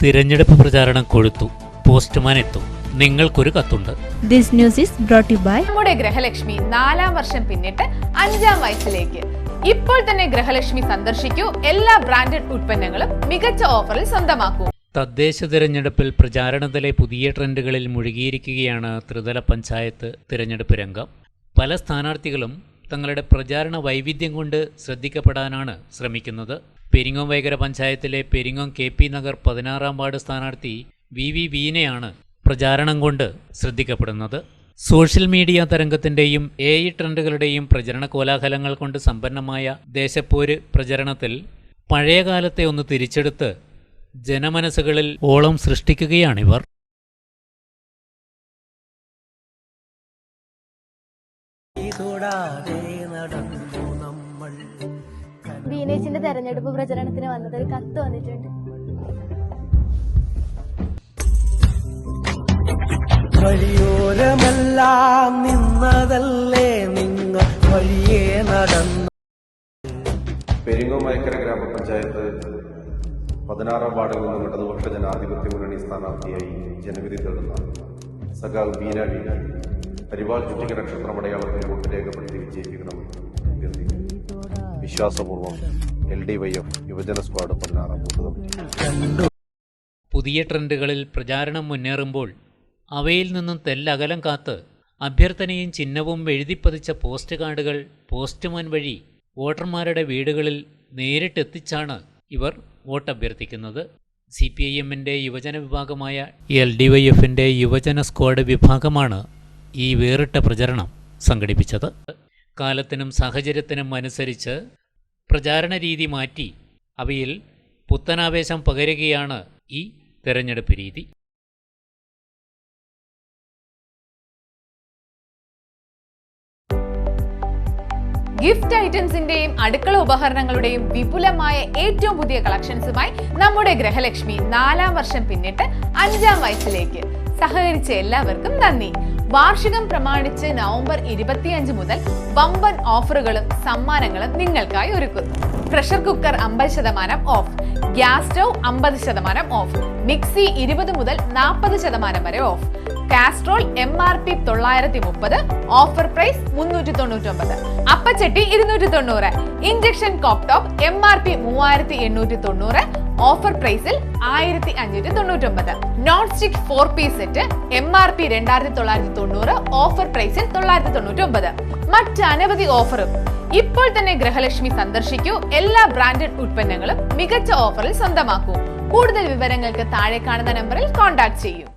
തിരഞ്ഞെടുപ്പ് പ്രചാരണം കൊഴുത്തു. പോസ്റ്റ്മാൻ എത്തും. നിങ്ങൾക്കൊരു കത്തുണ്ട്. This news is brought to you by നമ്മുടെ ഗൃഹലക്ഷ്മി 4-ാം വർഷം പിന്നിട്ട് 5-ാം വയസ്സിലേക്ക്. ഇപ്പോൾ തന്നെ ഗൃഹലക്ഷ്മി സന്ദർശിക്കൂ. എല്ലാ ബ്രാൻഡഡ് ഉൽപ്പന്നങ്ങളും മികച്ച ഓഫറിൽ സ്വന്തമാക്കൂ. തദ്ദേശ തിരഞ്ഞെടുപ്പിൽ പ്രചാരണത്തിലെ പുതിയ ട്രെൻഡുകളിൽ മുഴുകിയിരിക്കുകയാണ് ത്രിതല പഞ്ചായത്ത് തിരഞ്ഞെടുപ്പ് രംഗം. പല സ്ഥാനാർത്ഥികളും തങ്ങളുടെ പ്രചാരണ വൈവിധ്യം കൊണ്ട് ശ്രദ്ധിക്കപ്പെടാനാണ് ശ്രമിക്കുന്നത്. പെരിങ്ങോം വൈകര പഞ്ചായത്തിലെ പെരിങ്ങോം KP നഗർ 16-ാം വാർഡ് സ്ഥാനാർത്ഥി VV വീനയാണ് പ്രചാരണം കൊണ്ട് ശ്രദ്ധിക്കപ്പെടുന്നത്. സോഷ്യൽ മീഡിയ തരംഗത്തിൻ്റെയും AI ട്രെൻഡുകളുടെയും പ്രചരണ കോലാഹലങ്ങൾ കൊണ്ട് സമ്പന്നമായ ദേശപ്പോര് പ്രചരണത്തിൽ പഴയകാലത്തെ ഒന്ന് തിരിച്ചെടുത്ത് ജനമനസ്സുകളിൽ ഓളം സൃഷ്ടിക്കുകയാണിവർ. വീനേച്ചിന്റെ തെരഞ്ഞെടുപ്പ് പ്രചരണത്തിന് വന്നത് ഒരു കത്ത് വന്നിട്ടുണ്ട്. വഴിയോരമെല്ലാം നിന്നതല്ലേ നിങ്ങൾ വഴിയേ നടന്നു. പെരിങ്ങോം വൈക്കര ഗ്രാമപഞ്ചായത്ത് 16-ാം വാർഡിൽ നിന്നും ഇടതുപക്ഷ ജനാധിപത്യ മുന്നണി സ്ഥാനാർത്ഥിയായി ജനവിധി തേടുന്ന സഖാവ് ബീന പരിവാൾ ചുറ്റിക നക്ഷത്രമടയാളത്തിൽ വോട്ട് രേഖപ്പെടുത്തി വിജയിപ്പിക്കണമെന്ന് അഭ്യർത്ഥിക്കുന്നു. വിശ്വാസപൂർവ്വം LDYF യുവജന സ്ക്വാഡ് 16-ാം ബൂത്ത് കമ്മിറ്റി. പുതിയ ട്രെൻഡുകളിൽ പ്രചാരണം മുന്നേറുമ്പോൾ അവയിൽ നിന്നും തെല്ലകലം കാത്ത് അഭ്യർത്ഥനയും ചിഹ്നവും എഴുതിപ്പതിച്ച പോസ്റ്റ് കാർഡുകൾ പോസ്റ്റ്മാൻ വഴി വോട്ടർമാരുടെ വീടുകളിൽ നേരിട്ടെത്തിച്ചാണ് ഇവർ വോട്ട് അഭ്യർത്ഥിക്കുന്നത്. CPIMന്റെ യുവജന വിഭാഗമായ LDYFന്റെ യുവജന സ്ക്വാഡ് വിഭാഗമാണ് ഈ വേറിട്ട പ്രചരണം സംഘടിപ്പിച്ചത്. കാലത്തിനും സാഹചര്യത്തിനും അനുസരിച്ച് പ്രചാരണ രീതി മാറ്റി അവയിൽ പുത്തനാവേശം പകരുകയാണ് ഈ തെരഞ്ഞെടുപ്പ് രീതി. ഗിഫ്റ്റ് ഐറ്റംസിന്റെയും അടുക്കള ഉപകരണങ്ങളുടെയും വിപുലമായ ഏറ്റവും പുതിയ കളക്ഷൻസുമായി നമ്മുടെ ഗൃഹലക്ഷ്മി 4-ാം വർഷം പിന്നിട്ട് 5-ാം വയസ്സിലേക്ക്. സഹകരിച്ച എല്ലാവർക്കും നന്ദി. വാർഷികം പ്രമാണിച്ച് നവംബർ 25 മുതൽ വമ്പൻ ഓഫറുകളും സമ്മാനങ്ങളും നിങ്ങൾക്കായി ഒരുക്കുന്നു. Pressure cooker 50% off, gas stove 50% off, mixie 20 മുതൽ 40% വരെ off, casserole MRP 930, offer price 399, അപ്പച്ചട്ടി 290, induction cooktop MRP 3890, offer പ്രൈസിൽ 1599, non stick 4 piece set MRP 2990, offer പ്രൈസിൽ 999. മറ്റ് അനവധി ഓഫറും. ഇപ്പോൾ തന്നെ ഗൃഹലക്ഷ്മി സന്ദർശിക്കൂ. എല്ലാ ബ്രാൻഡഡ് ഉൽപ്പന്നങ്ങളും മികച്ച ഓഫറിൽ സ്വന്തമാക്കൂ. കൂടുതൽ വിവരങ്ങൾക്ക് താഴെ കാണുന്ന നമ്പറിൽ കോൺടാക്ട് ചെയ്യൂ.